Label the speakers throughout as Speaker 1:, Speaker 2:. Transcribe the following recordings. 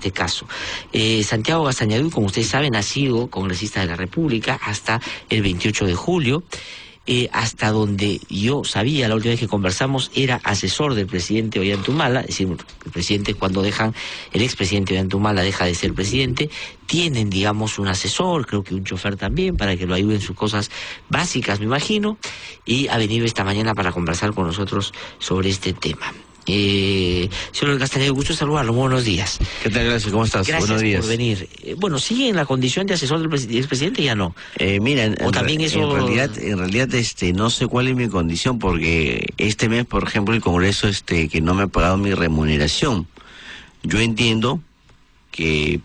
Speaker 1: este caso. Santiago Gastañaduy, como ustedes saben, ha sido congresista de la República hasta el 28 de julio. Hasta donde yo sabía, la última vez que conversamos, era asesor del presidente Ollantumala. Es decir, el presidente, cuando el expresidente Ollantumala deja de ser presidente, tienen, digamos, un asesor, creo que un chofer también, para que lo ayuden en sus cosas básicas, me imagino, y ha venido esta mañana para conversar con nosotros sobre este tema. Señor Gastañaduy, gusto saludarlo, buenos días.
Speaker 2: ¿Qué tal, gracias? ¿Cómo estás?
Speaker 1: Gracias
Speaker 2: Buenos días.
Speaker 1: por venir. Bueno, ¿sigue en la condición de asesor del expresidente? Ya no.
Speaker 2: Mira,
Speaker 1: o también eso...
Speaker 2: en realidad, no sé cuál es mi condición, porque este mes, por ejemplo, el Congreso, que no me ha pagado mi remuneración. Yo entiendo que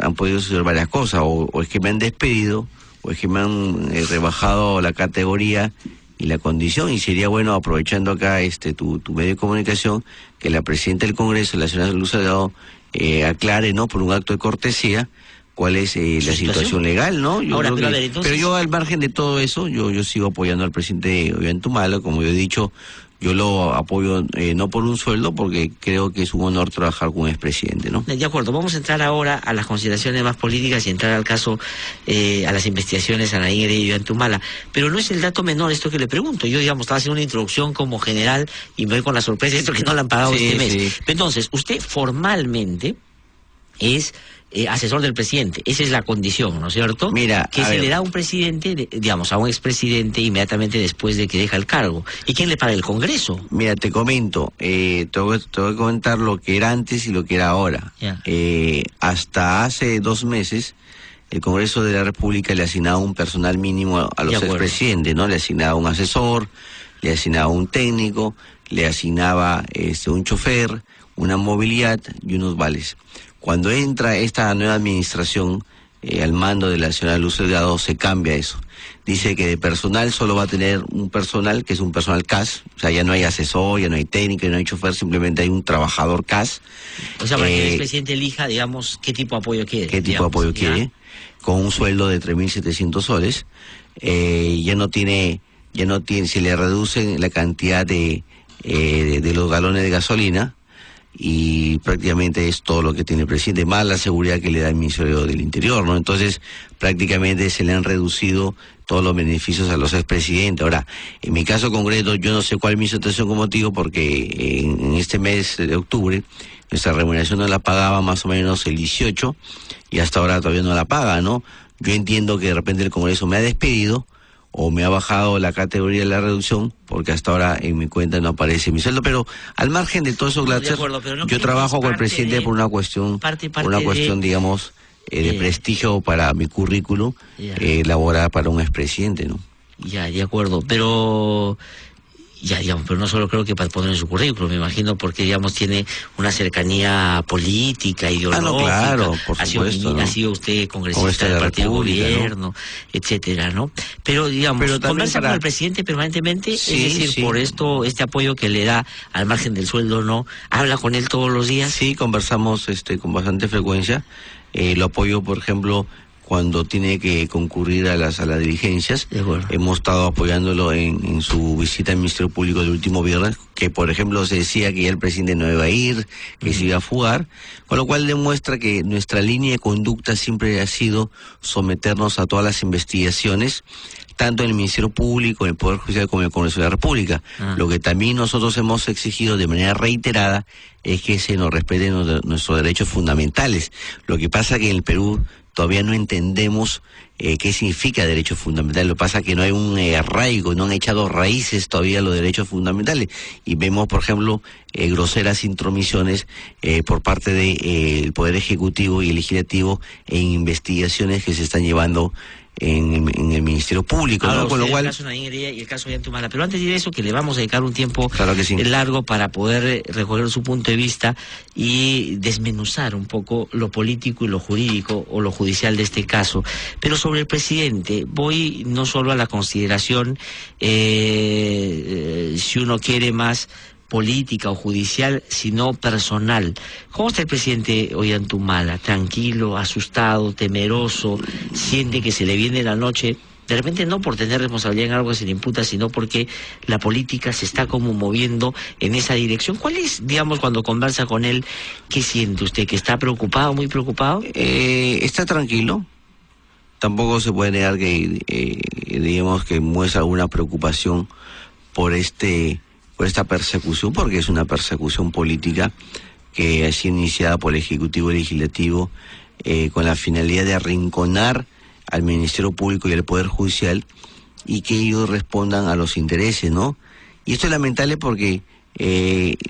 Speaker 2: han podido suceder varias cosas, o es que me han despedido, o es que me han rebajado la categoría y la condición, y sería bueno, aprovechando acá tu medio de comunicación, que la presidenta del Congreso, la señora Luz Delgado, aclare, ¿no?, por un acto de cortesía, cuál es la situación legal, ¿no? Pero yo, al margen de todo eso, yo sigo apoyando al presidente Ollantumala. Como yo he dicho, yo lo apoyo no por un sueldo, porque creo que es un honor trabajar con un expresidente, ¿no?
Speaker 1: De acuerdo, vamos a entrar ahora a las consideraciones más políticas y entrar al caso, a las investigaciones a Nadine Heredia y Ollantumala. Pero no es el dato menor esto que le pregunto. Yo, digamos, estaba haciendo una introducción como general y me voy con la sorpresa de esto que no le han pagado este mes. Sí. Entonces, usted formalmente es asesor del presidente, esa es la condición, ¿no es cierto?
Speaker 2: Mira,
Speaker 1: que se le da a un presidente, digamos, a un expresidente inmediatamente después de que deja el cargo. ¿Y quién le paga? ¿El Congreso?
Speaker 2: Mira, te comento, te voy a comentar lo que era antes y lo que era ahora. Hasta hace 2 meses, el Congreso de la República le asignaba un personal mínimo a los expresidentes, ¿no? Le asignaba un asesor, le asignaba un técnico, le asignaba un chofer, una movilidad y unos vales. Cuando entra esta nueva administración al mando de la señora Luz Delgado, se cambia eso. Dice que de personal solo va a tener un personal, que es un personal CAS, o sea, ya no hay asesor, ya no hay técnico, ya no hay chofer, simplemente hay un trabajador CAS.
Speaker 1: O sea, para que el expresidente elija, digamos, qué tipo de apoyo quiere.
Speaker 2: ¿Qué tipo de apoyo quiere? Con un sueldo de 3.700 soles. Ya no tiene, se le reducen la cantidad de los galones de gasolina, y prácticamente es todo lo que tiene el presidente, más la seguridad que le da el Ministerio del Interior, ¿no? Entonces, prácticamente se le han reducido todos los beneficios a los expresidentes. Ahora, en mi caso concreto, yo no sé cuál es mi situación como motivo, porque en este mes de octubre, nuestra remuneración no la pagaba más o menos el 18, y hasta ahora todavía no la paga, ¿no? Yo entiendo que de repente el Congreso me ha despedido, o me ha bajado la categoría de la reducción, porque hasta ahora en mi cuenta no aparece mi sueldo. Pero al margen de todo eso, Glatzer, yo trabajo con el presidente por una cuestión, digamos, de prestigio para mi currículum, laborar para un expresidente, ¿no?
Speaker 1: Ya, de acuerdo, pero... Ya, digamos, pero no solo creo que para poner en su currículum, me imagino, porque, digamos, tiene una cercanía política, ideológica.
Speaker 2: No, claro, por supuesto.
Speaker 1: Ha sido usted congresista del partido de gobierno, ¿no?, etcétera, ¿no? Pero, digamos, conversa con el presidente permanentemente, sí, es decir, por este apoyo que le da al margen del sueldo, ¿no? ¿Habla con él todos los días?
Speaker 2: Sí, conversamos con bastante frecuencia. Lo apoyo, por ejemplo, cuando tiene que concurrir a las diligencias. Hemos estado apoyándolo en su visita al Ministerio Público del último viernes, que por ejemplo se decía que ya el presidente no iba a ir, que se iba a fugar, con lo cual demuestra que nuestra línea de conducta siempre ha sido someternos a todas las investigaciones, tanto en el Ministerio Público, en el Poder Judicial, como en el Congreso de la República. Lo que también nosotros hemos exigido de manera reiterada es que se nos respeten nuestros derechos fundamentales. Lo que pasa que en el Perú todavía no entendemos qué significa derechos fundamentales. Lo que pasa es que no hay un arraigo, no han echado raíces todavía los derechos fundamentales. Y vemos, por ejemplo, groseras intromisiones por parte del Poder Ejecutivo y Legislativo en investigaciones que se están llevando en el Ministerio Público, ¿no? Con lo cual...
Speaker 1: El caso Nadine Heredia y el caso Ollantumala. Pero antes de eso, que le vamos a dedicar un tiempo largo para poder recoger su punto de vista y desmenuzar un poco lo político y lo jurídico o lo judicial de este caso. Pero sobre el presidente, voy no solo a la consideración, si uno quiere más política o judicial, sino personal. ¿Cómo está el presidente Ollantumala? ¿Tranquilo, asustado, temeroso? ¿Siente que se le viene la noche De repente no por tener responsabilidad en algo que se le imputa, sino porque la política se está como moviendo en esa dirección. ¿Cuál es, digamos, cuando conversa con él, qué siente usted? ¿Que está preocupado, muy preocupado?
Speaker 2: Está tranquilo. Tampoco se puede negar que, digamos, que muestra alguna preocupación por esta persecución, porque es una persecución política que ha sido iniciada por el Ejecutivo y Legislativo con la finalidad de arrinconar al Ministerio Público y al Poder Judicial y que ellos respondan a los intereses, ¿no? Y esto es lamentable porque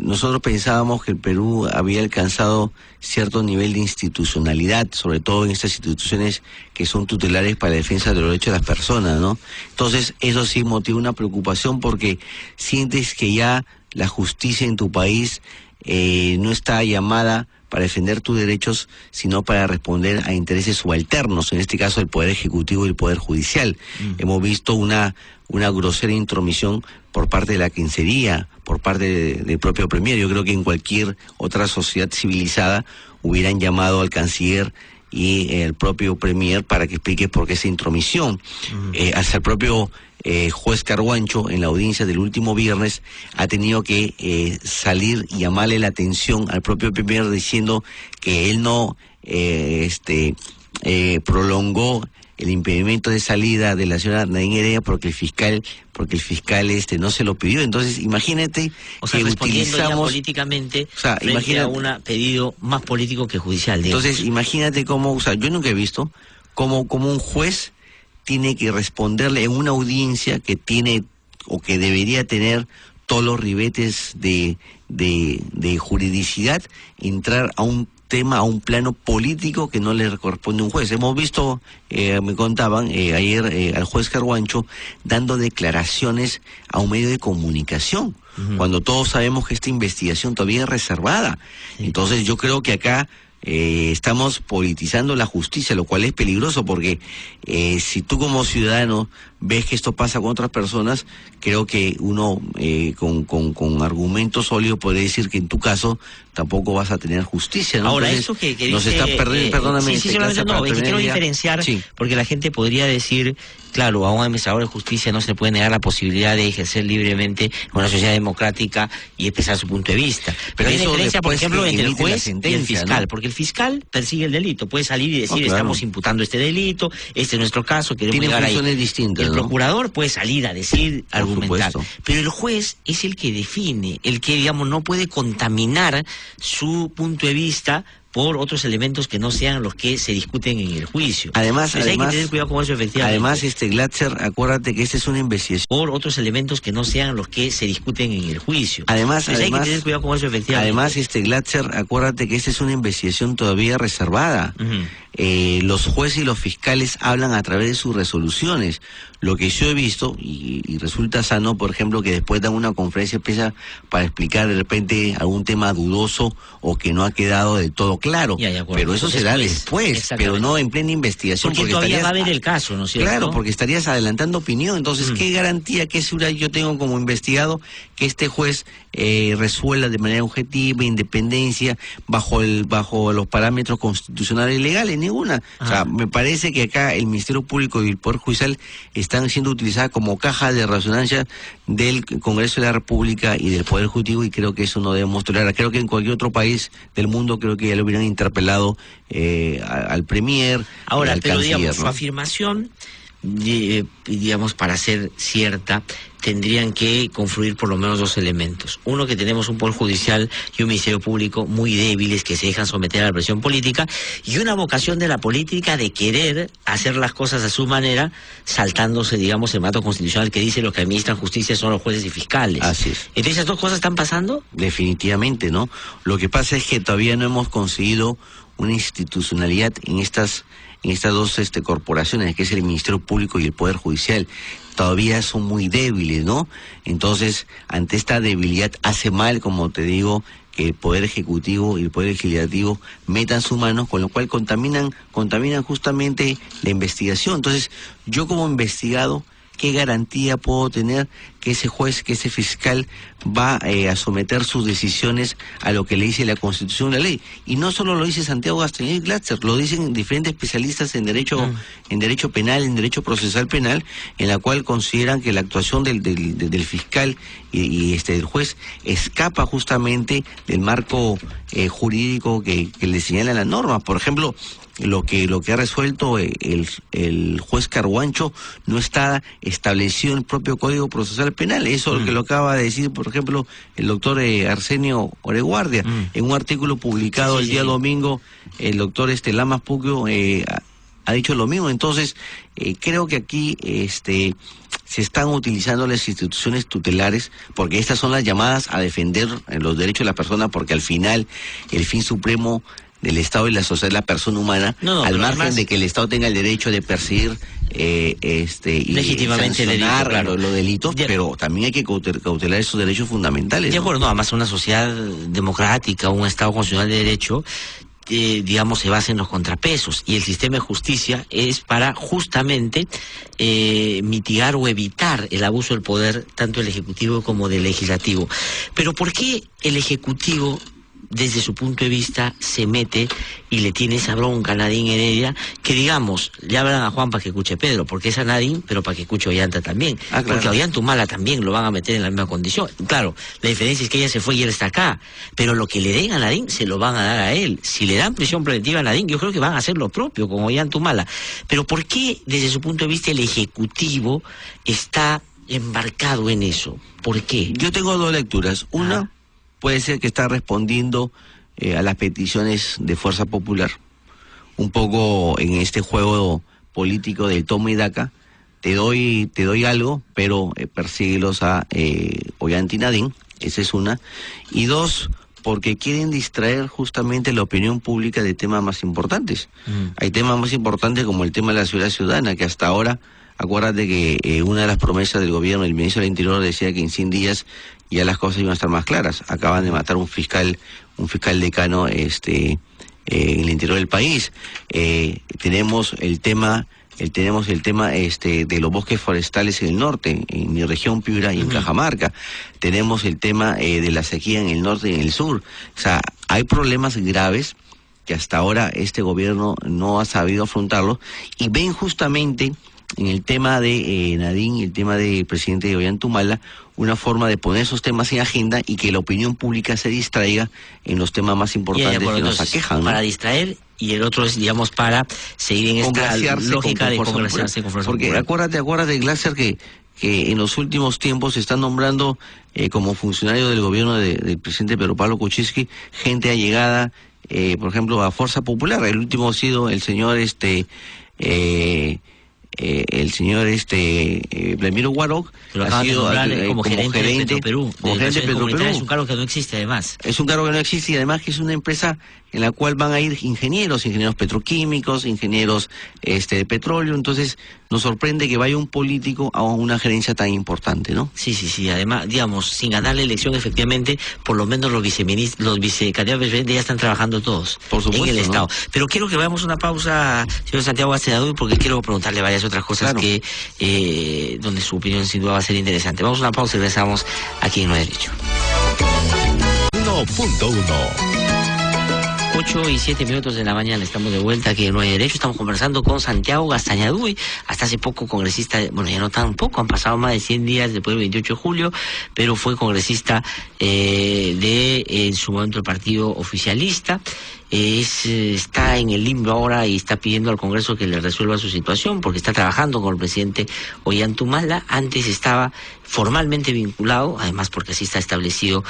Speaker 2: nosotros pensábamos que el Perú había alcanzado cierto nivel de institucionalidad, sobre todo en estas instituciones que son tutelares para la defensa de los derechos de las personas, ¿no? Entonces, eso sí motiva una preocupación porque sientes que ya la justicia en tu país no está llamada para defender tus derechos, sino para responder a intereses subalternos, en este caso el Poder Ejecutivo y el Poder Judicial. Hemos visto una grosera intromisión por parte de la Cancillería, por parte del propio Premier. Yo creo que en cualquier otra sociedad civilizada hubieran llamado al canciller y el propio Premier para que explique por qué esa intromisión. Hasta el propio juez Carguancho, en la audiencia del último viernes, ha tenido que salir y llamarle la atención al propio Premier diciendo que él no prolongó el impedimento de salida de la señora Nadine Heredia porque el fiscal no se lo pidió. Entonces, imagínate,
Speaker 1: o sea,
Speaker 2: que
Speaker 1: respondiendo ya
Speaker 2: utilizamos
Speaker 1: políticamente,
Speaker 2: o sea,
Speaker 1: frente a un pedido más político que judicial, digamos.
Speaker 2: Entonces, imagínate cómo, o sea, yo nunca he visto cómo un juez tiene que responderle en una audiencia que tiene o que debería tener todos los ribetes de juridicidad, entrar a un tema, a un plano político que no le corresponde a un juez. Hemos visto, me contaban ayer al juez Carguancho dando declaraciones a un medio de comunicación, cuando todos sabemos que esta investigación todavía es reservada. Entonces yo creo que acá estamos politizando la justicia, lo cual es peligroso porque si tú como ciudadano ves que esto pasa con otras personas, creo que uno con argumentos sólidos puede decir que en tu caso tampoco vas a tener justicia, ¿no?
Speaker 1: Ahora,
Speaker 2: entonces,
Speaker 1: eso que
Speaker 2: nos
Speaker 1: dice,
Speaker 2: está perdiendo, perdóname.
Speaker 1: Sí, no, es que quiero diferenciar, porque la gente podría decir, claro, a un administrador de justicia no se le puede negar la posibilidad de ejercer libremente en una sociedad democrática y expresar su punto de vista. Pero hay una diferencia, por ejemplo, entre el juez y el fiscal, ¿no? Porque el fiscal persigue el delito, puede salir y decir, estamos imputando este delito, este es nuestro caso, queremos llegar ahí.
Speaker 2: Funciones distintas,
Speaker 1: el procurador puede salir a decir, argumentar,
Speaker 2: supuesto.
Speaker 1: Pero el juez es el que define, el que, digamos, no puede contaminar su punto de vista por otros elementos que no sean los que se discuten en el juicio.
Speaker 2: Además,
Speaker 1: hay que tener cuidado con eso, efectivamente.
Speaker 2: Además, Glatzer, acuérdate que esta es una investigación.
Speaker 1: Por otros elementos que no sean los que se discuten en el juicio.
Speaker 2: Además,
Speaker 1: hay que tener cuidado con eso, efectivamente.
Speaker 2: Además, Glatzer, acuérdate que esta es una investigación todavía reservada. Los jueces y los fiscales hablan a través de sus resoluciones. Lo que yo he visto, y resulta sano, por ejemplo, que después dan una conferencia especial para explicar de repente algún tema dudoso o que no ha quedado del todo claro. Pero eso será después, pero no en plena investigación.
Speaker 1: Porque todavía va a haber el caso, ¿no es cierto?
Speaker 2: Claro, porque estarías adelantando opinión. Entonces, ¿qué garantía, qué seguridad yo tengo como investigado que este juez resuelva de manera objetiva, independencia, bajo los parámetros constitucionales y legales? Ninguna. O sea, me parece que acá el Ministerio Público y el Poder Judicial están siendo utilizadas como caja de resonancia del Congreso de la República y del Poder Ejecutivo, y creo que eso no debemos tolerar. Creo que en cualquier otro país del mundo creo que ya lo hubieran interpelado al Premier,
Speaker 1: ahora,
Speaker 2: al
Speaker 1: pero
Speaker 2: canciller,
Speaker 1: digamos,
Speaker 2: ¿no?
Speaker 1: Su afirmación, digamos, para ser cierta, tendrían que confluir por lo menos dos elementos. Uno, que tenemos un Poder Judicial y un Ministerio Público muy débiles que se dejan someter a la presión política, y una vocación de la política de querer hacer las cosas a su manera, saltándose, digamos, el mandato constitucional que dice los que administran justicia son los jueces y fiscales.
Speaker 2: Así es.
Speaker 1: Entonces, ¿esas dos cosas están pasando?
Speaker 2: Definitivamente, ¿no? Lo que pasa es que todavía no hemos conseguido una institucionalidad en estas dos corporaciones, que es el Ministerio Público y el Poder Judicial. Todavía son muy débiles, ¿no? Entonces, ante esta debilidad hace mal, como te digo, que el Poder Ejecutivo y el Poder Legislativo metan sus manos, con lo cual contaminan justamente la investigación. Entonces, yo como investigado, ¿qué garantía puedo tener que ese juez, que ese fiscal va a someter sus decisiones a lo que le dice la Constitución y la ley. Y no solo lo dice Santiago Castañeda y Glatzer, lo dicen diferentes especialistas en derecho penal, en derecho procesal penal, en la cual consideran que la actuación del fiscal y del juez escapa justamente del marco jurídico que le señala la norma. Por ejemplo, lo que ha resuelto el juez Carguancho no está establecido en el propio Código Procesal Penal. Eso es lo que lo acaba de decir, por ejemplo, el doctor Arsenio Oreguardia. En un artículo publicado el día domingo, el doctor Lamas Puquio ha dicho lo mismo. Entonces, creo que aquí se están utilizando las instituciones tutelares, porque estas son las llamadas a defender los derechos de la persona, porque al final el fin supremo del Estado y la sociedad es la persona humana, al margen además de que el Estado tenga el derecho de perseguir y
Speaker 1: legítimamente
Speaker 2: sancionar
Speaker 1: claro,
Speaker 2: los delitos, pero también hay que cautelar esos derechos fundamentales.
Speaker 1: De acuerdo, además una sociedad democrática, un Estado constitucional de derecho, digamos, se basa en los contrapesos, y el sistema de justicia es para justamente mitigar o evitar el abuso del poder, tanto del Ejecutivo como del Legislativo. Pero ¿por qué el Ejecutivo, desde su punto de vista, se mete y le tiene esa bronca a Nadine Heredia, que digamos, le hablan a Juan para que escuche Pedro, porque es a Nadine, pero para que escuche Ollanta también,
Speaker 2: claro.
Speaker 1: Porque a Ollantumala también lo van a meter en la misma condición. Claro, la diferencia es que ella se fue y él está acá, pero lo que le den a Nadine se lo van a dar a él. Si le dan prisión preventiva a Nadine, yo creo que van a hacer lo propio con Ollantumala. Pero ¿por qué, desde su punto de vista, el Ejecutivo está embarcado en eso? ¿Por qué?
Speaker 2: Yo tengo dos lecturas. Una, puede ser que está respondiendo a las peticiones de Fuerza Popular, un poco en este juego político del toma y daca. Te doy algo, pero persíguelos a Ollanta y Nadine. Esa es una. Y dos, porque quieren distraer justamente la opinión pública de temas más importantes. Hay temas más importantes como el tema de la seguridad ciudadana, que hasta ahora, acuérdate que una de las promesas del gobierno, el ministro del Interior decía que en 100 días ya las cosas iban a estar más claras. Acaban de matar un fiscal decano en el interior del país. Tenemos el tema de los bosques forestales en el norte, en mi región Piura y en Cajamarca. Tenemos el tema de la sequía en el norte y en el sur. O sea, hay problemas graves que hasta ahora este gobierno no ha sabido afrontarlo, y ven justamente en el tema de Nadine y el tema del presidente de Ollantumala una forma de poner esos temas en agenda y que la opinión pública se distraiga en los temas más importantes que nos aquejan, ¿no?
Speaker 1: Para distraer, y el otro es, digamos, para seguir en esta lógica de congraciarse con Fuerza Popular.
Speaker 2: Porque acuérdate, Glatzer, que en los últimos tiempos se están nombrando como funcionario del gobierno del presidente Pedro Pablo Kuczynski gente allegada, por ejemplo, a Fuerza Popular. El último ha sido el señor Vladimiro Guaroc,
Speaker 1: ha sido como gerente de Petroperú. Es un cargo que no existe, además.
Speaker 2: Es un cargo que no existe, y además que es una empresa en la cual van a ir ingenieros petroquímicos, ingenieros de petróleo. Entonces nos sorprende que vaya un político a una gerencia tan importante, ¿no?
Speaker 1: Sí. Además, digamos, sin ganar la elección, efectivamente, por lo menos los vicecandidatos presidentes ya están trabajando todos.
Speaker 2: Por supuesto,
Speaker 1: en el Estado.
Speaker 2: ¿no?
Speaker 1: Pero quiero que vayamos a una pausa, señor Santiago Castañeda, porque quiero preguntarle varias otras cosas que donde su opinión sin duda va a ser interesante. Vamos a una pausa y regresamos aquí en No hay Derecho.
Speaker 3: 1.1
Speaker 1: 8:07 de la mañana, estamos de vuelta aquí en No hay Derecho. Estamos conversando con Santiago Castañeda, hasta hace poco congresista, bueno, ya no tan poco, han pasado más de 100 días después del 28 de julio, pero fue congresista en su momento el partido oficialista. Está en el limbo ahora y está pidiendo al Congreso que le resuelva su situación, porque está trabajando con el presidente Ollantumala. Antes estaba formalmente vinculado, además porque así está establecido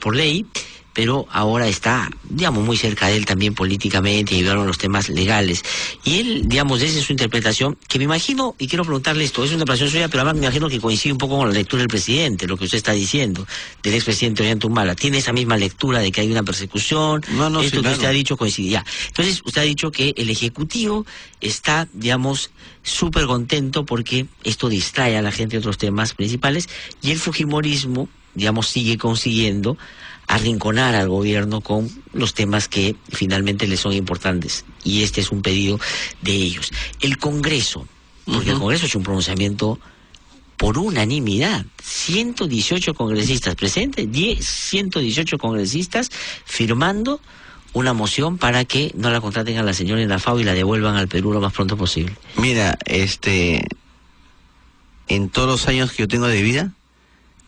Speaker 1: por ley, pero ahora está, digamos, muy cerca de él también políticamente, y ayudaron los temas legales. Y él, digamos, desde su interpretación, que me imagino, y quiero preguntarle esto, es una interpretación suya, pero además me imagino que coincide un poco con la lectura del presidente, lo que usted está diciendo, del expresidente Ollantumala. ¿Tiene esa misma lectura de que hay una persecución?
Speaker 2: No,
Speaker 1: esto
Speaker 2: sí,
Speaker 1: que
Speaker 2: claro.
Speaker 1: Usted ha dicho coincide ya. Entonces, usted ha dicho que el Ejecutivo está, digamos, súper contento porque esto distrae a la gente de otros temas principales, y el fujimorismo, digamos, sigue consiguiendo arrinconar al gobierno con los temas que finalmente les son importantes, y este es un pedido de ellos. El Congreso, porque el Congreso ha hecho un pronunciamiento por unanimidad. 118 congresistas presentes, 118 congresistas firmando una moción para que no la contraten a la señora en la FAO y la devuelvan al Perú lo más pronto posible.
Speaker 2: Mira, en todos los años que yo tengo de vida,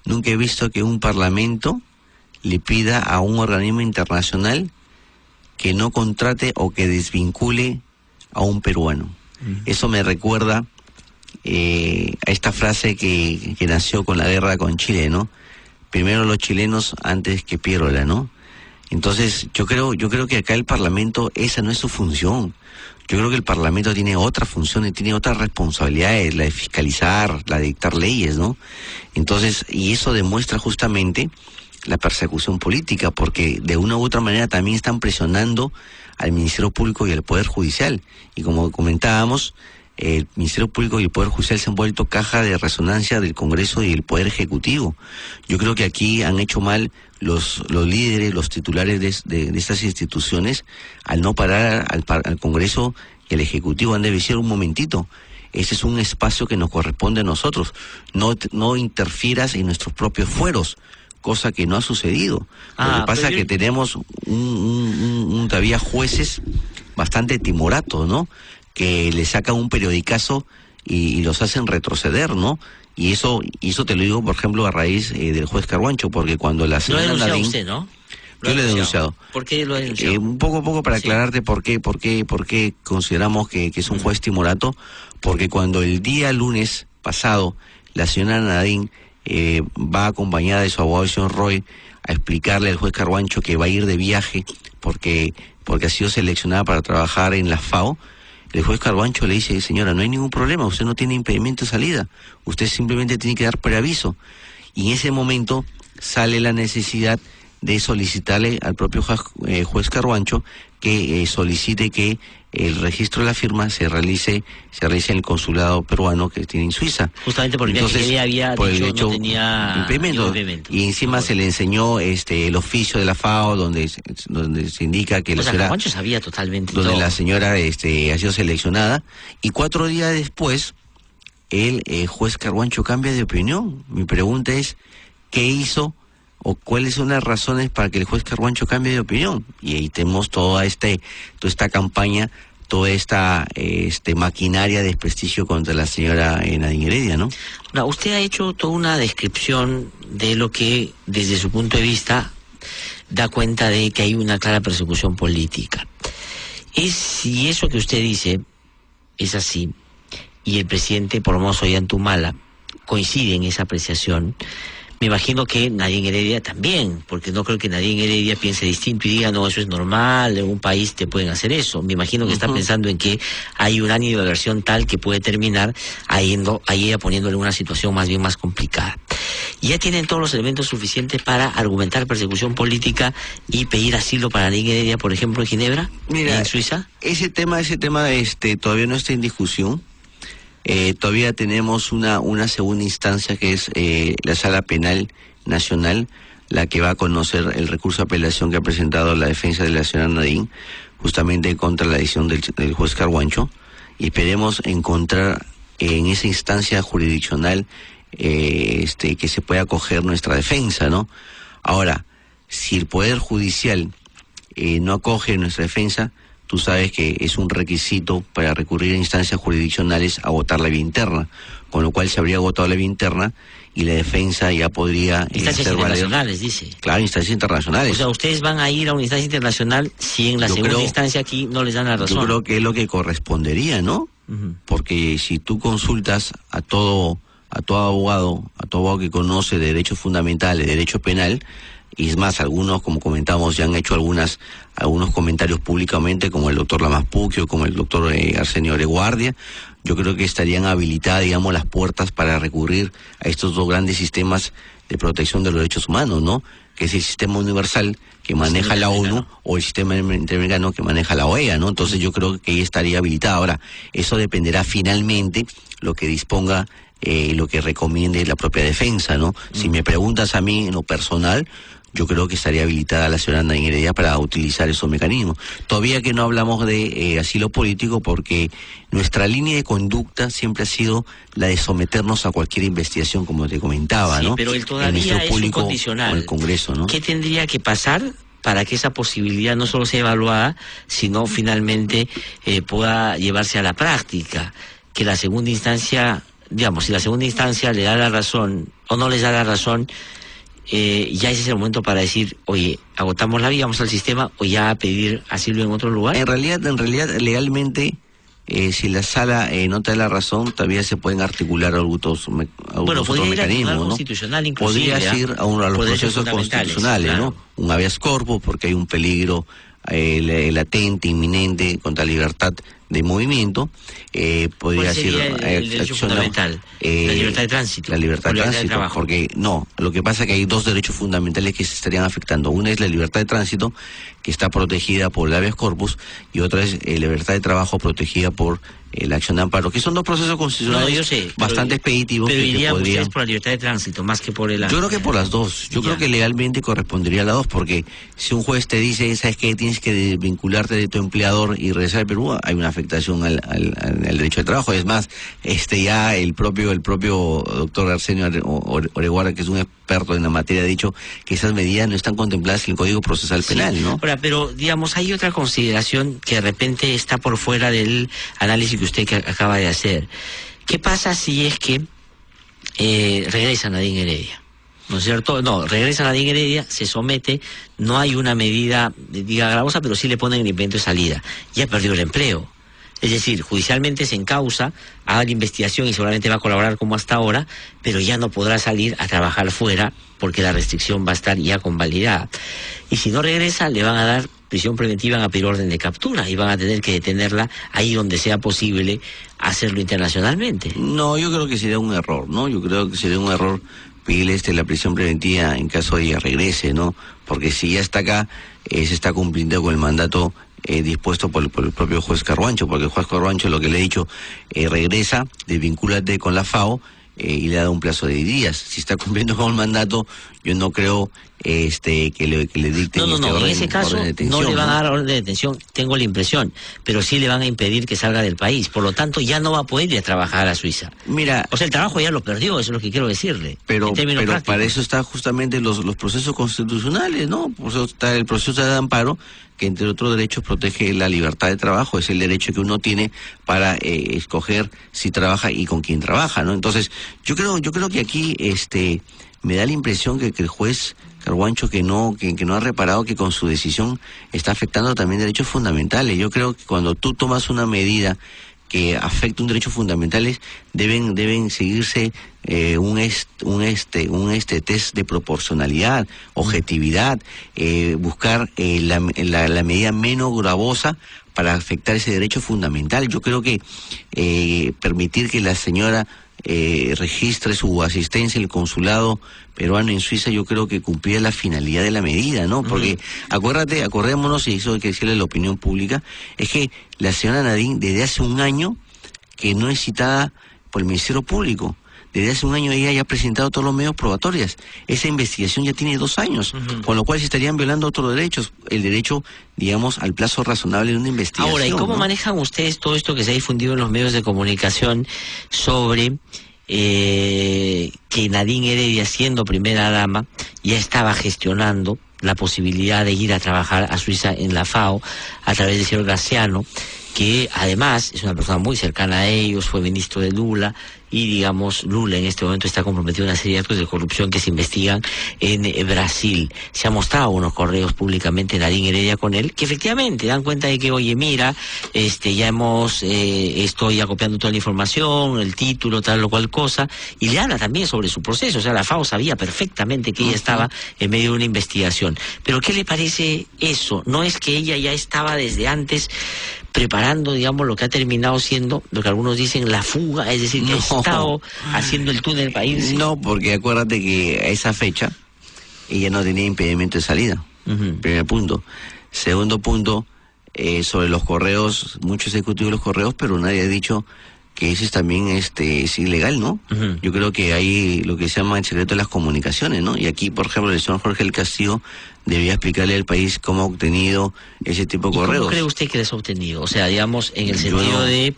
Speaker 2: nunca he visto que un parlamento le pida a un organismo internacional que no contrate o que desvincule a un peruano. Eso me recuerda a esta frase que nació con la guerra con Chile, ¿no? Primero los chilenos antes que Piérola, ¿no? Entonces, yo creo que acá el Parlamento, esa no es su función. Yo creo que el Parlamento tiene otra función y tiene otras responsabilidades, la de fiscalizar, la de dictar leyes, ¿no? Entonces, y eso demuestra justamente la persecución política, porque de una u otra manera también están presionando al Ministerio Público y al Poder Judicial. Y como comentábamos, el Ministerio Público y el Poder Judicial se han vuelto caja de resonancia del Congreso y del Poder Ejecutivo. Yo creo que aquí han hecho mal los líderes, los titulares de estas instituciones, al no parar al Congreso y al Ejecutivo. Han de decir un momentito, ese es un espacio que nos corresponde a nosotros, no interfieras en nuestros propios fueros, cosa que no ha sucedido. Lo que pasa es que tenemos todavía jueces bastante timoratos, ¿no?, que le sacan un periodicazo y los hacen retroceder, ¿no? Y eso te lo digo, por ejemplo, a raíz del juez Carhuancho, porque cuando la señora
Speaker 1: Lo ha denunciado
Speaker 2: Nadine,
Speaker 1: usted, ¿no?
Speaker 2: Yo lo he denunciado.
Speaker 1: ¿Por qué lo ha denunciado?
Speaker 2: Un poco para aclararte por qué consideramos que es un juez timorato, porque cuando el día lunes pasado la señora Nadine va acompañada de su abogado, el señor Roy, a explicarle al juez Carhuancho que va a ir de viaje porque ha sido seleccionada para trabajar en la FAO, el juez Carhuancho le dice: señora, no hay ningún problema, usted no tiene impedimento de salida, usted simplemente tiene que dar preaviso. Y en ese momento sale la necesidad de solicitarle al propio juez Carhuancho que solicite que el registro de la firma se realice en el consulado peruano que tiene en Suiza.
Speaker 1: Justamente porque ella había dicho no tenía
Speaker 2: impedimento. Y encima se le enseñó el oficio de la FAO donde se indica que la señora
Speaker 1: Carhuancho sabía totalmente
Speaker 2: donde
Speaker 1: todo.
Speaker 2: La señora ha sido seleccionada, y 4 días después el juez Carhuancho cambia de opinión. Mi pregunta es, ¿qué hizo o cuáles son las razones para que el juez Carhuancho cambie de opinión? Y ahí tenemos toda esta campaña, toda esta maquinaria de desprestigio contra la señora Nadine Heredia, ¿no?
Speaker 1: No, usted ha hecho toda una descripción de lo que, desde su punto de vista, da cuenta de que hay una clara persecución política. Si eso que usted dice es así, y el presidente Formoso Ollantumala coincide en esa apreciación, me imagino que Nadine Heredia también, porque no creo que Nadine Heredia piense distinto y diga, no, eso es normal, en un país te pueden hacer eso. Me imagino que está pensando en que hay un ánimo de versión tal que puede terminar a ella poniéndole una situación más bien más complicada. ¿Ya tienen todos los elementos suficientes para argumentar persecución política y pedir asilo para Nadine Heredia, por ejemplo, en Ginebra, en Suiza?
Speaker 2: Ese tema todavía no está en discusión. Todavía tenemos una segunda instancia que es la Sala Penal Nacional, la que va a conocer el recurso de apelación que ha presentado la defensa de la señora Nadine, justamente contra la decisión del juez Carhuancho, y esperemos encontrar en esa instancia jurisdiccional que se pueda acoger nuestra defensa, ¿no? Ahora, si el Poder Judicial no acoge nuestra defensa, tú sabes que es un requisito para recurrir a instancias jurisdiccionales agotar la vía interna, con lo cual se habría agotado la vía interna y la defensa ya podría
Speaker 1: instancias internacionales, dice.
Speaker 2: Claro, instancias internacionales.
Speaker 1: O sea, ustedes van a ir a una instancia internacional si en la segunda instancia aquí no les dan la razón.
Speaker 2: Yo creo que es lo que correspondería, ¿no? Porque si tú consultas a todo abogado que conoce de derechos fundamentales, de derecho penal, y es más, algunos, como comentamos, ya han hecho algunos comentarios públicamente, como el doctor Lamaspuquio, como el doctor Arsenio Oreguardia. Yo creo que estarían habilitadas, digamos, las puertas para recurrir a estos dos grandes sistemas de protección de los derechos humanos, ¿no? Que es el sistema universal, que que maneja la ONU o el sistema interamericano que maneja la OEA, ¿no? Entonces yo creo que ella estaría habilitada. Ahora, eso dependerá finalmente lo que disponga lo que recomiende la propia defensa, ¿no? Si me preguntas a mí en lo personal, yo creo que estaría habilitada la señora Nadine Heredia para utilizar esos mecanismos. Todavía que no hablamos de asilo político, porque nuestra línea de conducta siempre ha sido la de someternos a cualquier investigación, como te comentaba,
Speaker 1: sí,
Speaker 2: ¿no?
Speaker 1: Pero él todavía es un condicional.
Speaker 2: O el Congreso, ¿no?
Speaker 1: ¿Qué tendría que pasar para que esa posibilidad no solo sea evaluada, sino finalmente pueda llevarse a la práctica? Que la segunda instancia, digamos, si la segunda instancia le da la razón o no les da la razón, ya ese es el momento para decir, oye, agotamos la vía, vamos al sistema, o ya pedir asilo en otro lugar.
Speaker 2: En realidad, legalmente, si la sala no te da la razón, todavía se pueden articular algunos otros mecanismos, ¿no?
Speaker 1: Constitucional, inclusive,
Speaker 2: podrías ir a los procesos constitucionales,
Speaker 1: claro,
Speaker 2: ¿no? Un habeas corpus, porque hay un peligro latente, inminente contra la libertad de movimiento. Podría ser
Speaker 1: el derecho fundamental, la libertad de tránsito.
Speaker 2: La libertad de tránsito,
Speaker 1: trabajo.
Speaker 2: porque no, lo que pasa es que hay dos derechos fundamentales que se estarían afectando. Una es la libertad de tránsito, que está protegida por el habeas corpus, y otra es la libertad de trabajo protegida por la acción de amparo, que son dos procesos constitucionales bastante expeditivos.
Speaker 1: Pero
Speaker 2: irían
Speaker 1: ustedes por la libertad de tránsito, más que por el...
Speaker 2: Yo creo que por las dos. Yo creo que legalmente correspondería a las dos, porque si un juez te dice, ¿sabes qué? Tienes que vincularte de tu empleador y regresar al Perú, hay una afectación al derecho de trabajo. Es más, ya el propio doctor Arsenio Oreguara, que es un experto en la materia, ha dicho que esas medidas no están contempladas en el Código Procesal Penal, ¿no?
Speaker 1: Ahora, pero digamos, hay otra consideración que de repente está por fuera del análisis que usted acaba de hacer. ¿Qué pasa si es que regresa Nadine Heredia? ¿No es cierto? No, regresa Nadine Heredia, se somete, no hay una medida, diga, gravosa, pero sí le ponen el impedimento de salida. Ya perdió el empleo. Es decir, judicialmente se encausa, haga la investigación y seguramente va a colaborar como hasta ahora, pero ya no podrá salir a trabajar fuera porque la restricción va a estar ya convalidada. Y si no regresa, le van a dar prisión preventiva, van a pedir orden de captura y van a tener que detenerla ahí donde sea posible hacerlo internacionalmente. No,
Speaker 2: yo creo que sería un error, ¿no? Yo creo que sería un error pedirle la prisión preventiva en caso de ella regrese, ¿no? Porque si ya está acá, se está cumpliendo con el mandato dispuesto por el propio juez Carruancho, porque el juez Carruancho lo que le ha dicho, regresa, desvincúlate con la FAO, y le ha dado un plazo de 10 días. Si está cumpliendo con el mandato, yo no creo que le dicten
Speaker 1: en ese caso no le van a dar orden de detención, tengo la impresión, pero sí le van a impedir que salga del país, por lo tanto ya no va a poder ir a trabajar a Suiza.
Speaker 2: Mira,
Speaker 1: o sea, el trabajo ya lo perdió, eso es lo que quiero decirle.
Speaker 2: Pero para eso está justamente los procesos constitucionales, ¿no? Por eso está el proceso de amparo, que entre otros derechos protege la libertad de trabajo, es el derecho que uno tiene para escoger si trabaja y con quién trabaja, ¿no? Entonces, yo creo que aquí me da la impresión que el juez Carruancho que no ha reparado que con su decisión está afectando también derechos fundamentales. Yo creo que cuando tú tomas una medida que afecta un derecho fundamentales, deben seguirse un test de proporcionalidad, objetividad, buscar la medida menos gravosa para afectar ese derecho fundamental. Yo creo que permitir que la señora registre su asistencia en el consulado peruano en Suiza, yo creo que cumplía la finalidad de la medida, ¿no? Porque acordémonos, y eso hay que decirle a la opinión pública, es que la señora Nadine desde hace un año que no es citada por el Ministerio Público. Desde hace un año ella ya ha presentado todos los medios probatorios. Esa investigación ya tiene 2 años, con lo cual se estarían violando otros derechos. El derecho, digamos, al plazo razonable de una investigación.
Speaker 1: Ahora, ¿y cómo
Speaker 2: ¿no?
Speaker 1: manejan ustedes todo esto que se ha difundido en los medios de comunicación sobre que Nadine Heredia, siendo primera dama, ya estaba gestionando la posibilidad de ir a trabajar a Suiza en la FAO a través del señor Graciano, que además es una persona muy cercana a ellos, fue ministro de Lula, y digamos, Lula en este momento está comprometido en una serie de actos de corrupción que se investigan en Brasil. Se ha mostrado unos correos públicamente Nadine Heredia con él, que efectivamente dan cuenta de que, oye, mira, ya estoy acopiando toda la información, el título, tal o cual cosa, y le habla también sobre su proceso. O sea, la FAO sabía perfectamente que ella estaba en medio de una investigación. Pero ¿qué le parece eso? ¿No es que ella ya estaba desde antes preparando, digamos, lo que ha terminado siendo, lo que algunos dicen, la fuga, es decir, que ha estado haciendo el túnel para irse?
Speaker 2: No, porque acuérdate que a esa fecha ella no tenía impedimento de salida. Primer punto. Segundo punto, sobre los correos, muchos ejecutivos de los correos, pero nadie ha dicho que ese también es ilegal, ¿no? Yo creo que hay lo que se llama el secreto de las comunicaciones, ¿no? Y aquí, por ejemplo, el señor Jorge del Castillo debía explicarle al país cómo ha obtenido ese tipo de correos.
Speaker 1: ¿Cómo cree usted que les ha obtenido? O sea, digamos, en el sentido de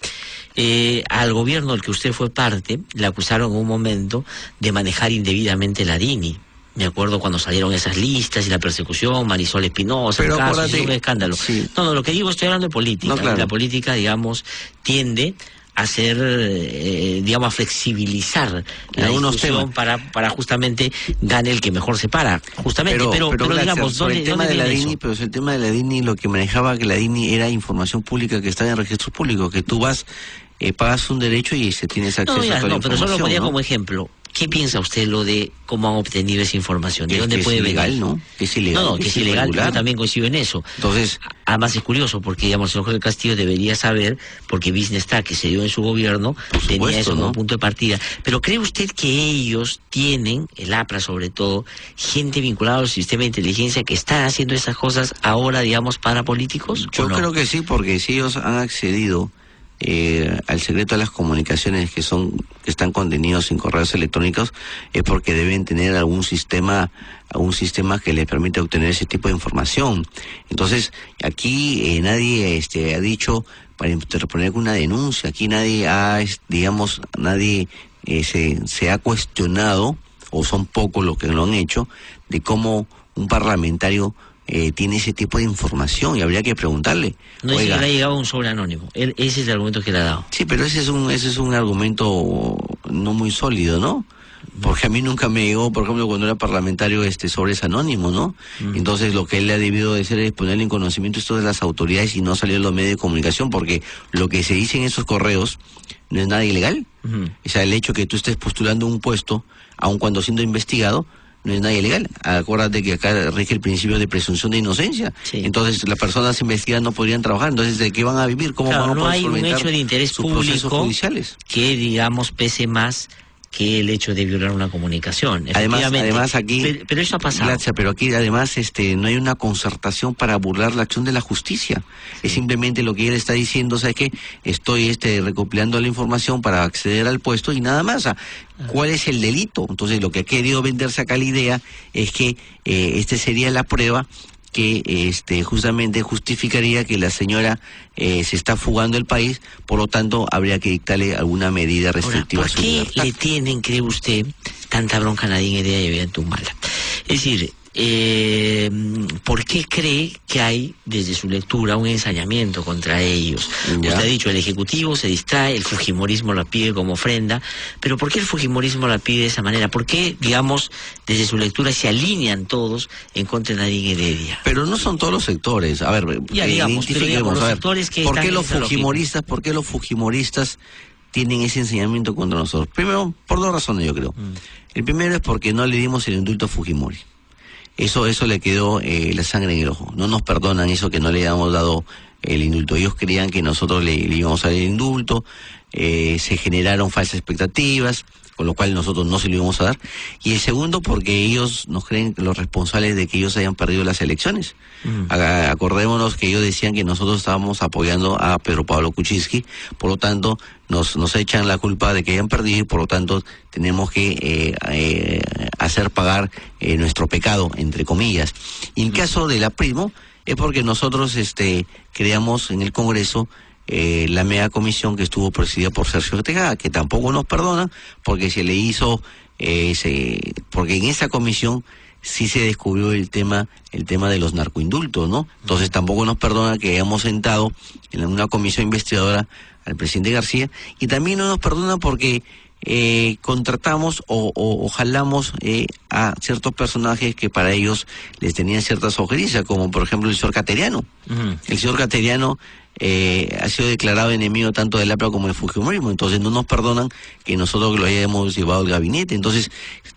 Speaker 1: al gobierno del que usted fue parte, le acusaron en un momento de manejar indebidamente la DINI. Me acuerdo cuando salieron esas listas y la persecución, Marisol Espinosa,
Speaker 2: pero
Speaker 1: el caso, es un escándalo.
Speaker 2: Sí.
Speaker 1: No, lo que digo, estoy hablando de política.
Speaker 2: No, claro.
Speaker 1: La política, digamos, tiende a ser, digamos, a flexibilizar la discusión para justamente gane el que mejor se para, justamente, pero digamos,
Speaker 2: el tema de la DINI, pero el tema de la DINI, lo que manejaba que la DINI era información pública que está en registros públicos, que tú vas, pagas un derecho y se tienes acceso a toda la información.
Speaker 1: Pero solo ponía como ejemplo. ¿Qué piensa usted lo de cómo han obtenido esa información? ¿De dónde puede venir?
Speaker 2: Es ilegal, ¿no? Que es ilegal.
Speaker 1: No, que es ilegal. Yo también coincido en eso.
Speaker 2: Entonces,
Speaker 1: además es curioso porque, digamos, el señor Jorge del Castillo debería saber, porque Business Track, que se dio en su gobierno, tenía eso como punto de partida. Pero ¿cree usted que ellos tienen, el APRA sobre todo, gente vinculada al sistema de inteligencia que está haciendo esas cosas ahora, digamos, para políticos?
Speaker 2: Yo creo que sí, porque si ellos han accedido al secreto de las comunicaciones que están contenidos en correos electrónicos, es porque deben tener algún sistema que les permita obtener ese tipo de información. Entonces, aquí nadie ha dicho para interponer una denuncia, aquí nadie se ha cuestionado, o son pocos los que lo han hecho, de cómo un parlamentario tiene ese tipo de información, y habría que preguntarle.
Speaker 1: No dice que le ha llegado un sobre anónimo. Ese es el argumento que le ha dado.
Speaker 2: Sí, pero ese es un argumento no muy sólido, ¿no? Porque a mí nunca me llegó, por ejemplo, cuando era parlamentario, sobres anónimo, ¿no? Entonces lo que él le ha debido de hacer es ponerle en conocimiento esto de las autoridades y no salir en los medios de comunicación, porque lo que se dice en esos correos no es nada ilegal. O sea, el hecho que tú estés postulando un puesto, aun cuando siendo investigado, no es nada ilegal. Acuérdate que acá rige el principio de presunción de inocencia. Sí. Entonces las personas investigadas no podrían trabajar. Entonces, ¿de qué van a vivir? ¿Cómo van a poder solventar
Speaker 1: no hay un hecho de interés público
Speaker 2: judiciales
Speaker 1: que, digamos, pese más que el hecho de violar una comunicación?
Speaker 2: Además aquí,
Speaker 1: pero eso ha pasado.
Speaker 2: Gracias, pero aquí además no hay una concertación para burlar la acción de la justicia. Es simplemente lo que él está diciendo, ¿sabes qué? Estoy recopilando la información para acceder al puesto y nada más. ¿Cuál es el delito? Entonces lo que ha querido venderse acá la idea es que sería la prueba que justamente justificaría que la señora se está fugando del país, por lo tanto habría que dictarle alguna medida restrictiva.
Speaker 1: Ahora, ¿por qué le tienen, cree usted, tanta bronca a Nadine Heredia y a Ollanta? Es decir, ¿por qué cree que hay, desde su lectura, un ensañamiento contra ellos? Usted ha dicho, el Ejecutivo se distrae, el fujimorismo la pide como ofrenda, pero ¿por qué el fujimorismo la pide de esa manera? ¿Por qué, digamos, desde su lectura se alinean todos en contra de Nadine Heredia?
Speaker 2: Pero no son todos los sectores. A ver,
Speaker 1: identifiquemos,
Speaker 2: a ver, ¿por qué los fujimoristas tienen ese ensañamiento contra nosotros? Primero, por dos razones, yo creo. El primero es porque no le dimos el indulto a Fujimori. Eso le quedó la sangre en el ojo. No nos perdonan eso que no le habíamos dado el indulto. Ellos creían que nosotros le íbamos a dar el indulto, se generaron falsas expectativas, con lo cual nosotros no se lo íbamos a dar. Y el segundo, porque ellos nos creen los responsables de que ellos hayan perdido las elecciones. Acordémonos que ellos decían que nosotros estábamos apoyando a Pedro Pablo Kuczynski, por lo tanto nos echan la culpa de que hayan perdido y por lo tanto tenemos que hacer pagar nuestro pecado, entre comillas. Y en caso de la Primo, es porque nosotros creamos en el Congreso la mega comisión que estuvo presidida por Sergio Tejada, que tampoco nos perdona porque se le hizo, porque en esa comisión sí se descubrió el tema de los narcoindultos, ¿no? Entonces tampoco nos perdona que hayamos sentado en una comisión investigadora al presidente García, y también no nos perdona porque contratamos o jalamos a ciertos personajes que para ellos les tenían ciertas sugerencias, como por ejemplo el señor Cateriano. El señor Cateriano ha sido declarado enemigo tanto del APRA como del Fujimorismo, entonces no nos perdonan que nosotros lo hayamos llevado al gabinete. Entonces,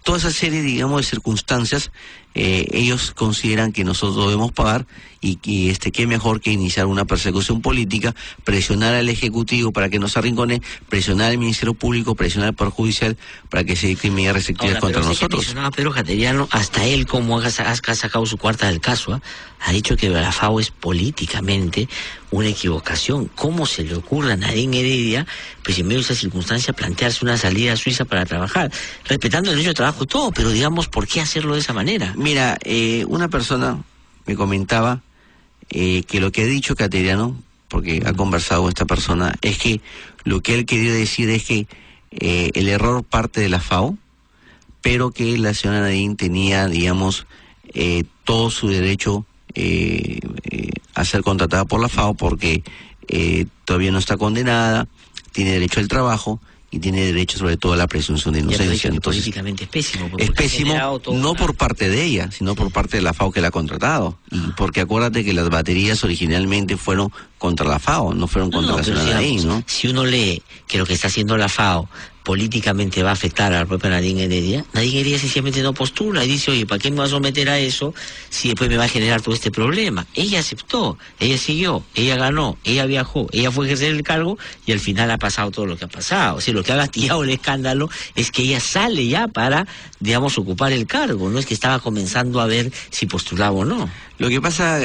Speaker 2: toda esa serie, digamos, de circunstancias, ellos consideran que nosotros debemos pagar y qué mejor que iniciar una persecución política, presionar al Ejecutivo para que nos arrincone, presionar al Ministerio Público, presionar al Poder Judicial para que se dicten medidas restrictivas contra nosotros.
Speaker 1: Pedro Cateriano, hasta él, como ha sacado su cuarta del caso, ha dicho que la FAO es políticamente una equivocación. ¿Cómo se le ocurre a Nadine Heredia, pues en medio de esa circunstancia, plantearse una salida a Suiza para trabajar, respetando el derecho de trabajo y todo, pero digamos, ¿por qué hacerlo de esa manera?
Speaker 2: Mira, una persona me comentaba que lo que ha dicho Cateriano, porque ha conversado esta persona, es que lo que él quería decir es que el error parte de la FAO, pero que la señora Nadine tenía, digamos, todo su derecho a ser contratada por la FAO porque todavía no está condenada, tiene derecho al trabajo y tiene derecho sobre todo a la presunción de inocencia.
Speaker 1: Entonces, políticamente es pésimo.
Speaker 2: Es pésimo no por parte de ella, sino por parte de la FAO que la ha contratado. Y porque acuérdate que las baterías originalmente fueron contra la FAO, no fueron contra la señora Nadine, ¿no?
Speaker 1: Si uno lee que lo que está haciendo la FAO políticamente va a afectar a la propia Nadine Heredia sencillamente no postula y dice, oye, ¿para qué me va a someter a eso si después me va a generar todo este problema? Ella aceptó, ella siguió, ella ganó, ella viajó, ella fue a ejercer el cargo y al final ha pasado todo lo que ha pasado. O sea, lo que ha gatillado el escándalo es que ella sale ya para, digamos, ocupar el cargo, no es que estaba comenzando a ver si postulaba o no.
Speaker 2: Lo que pasa,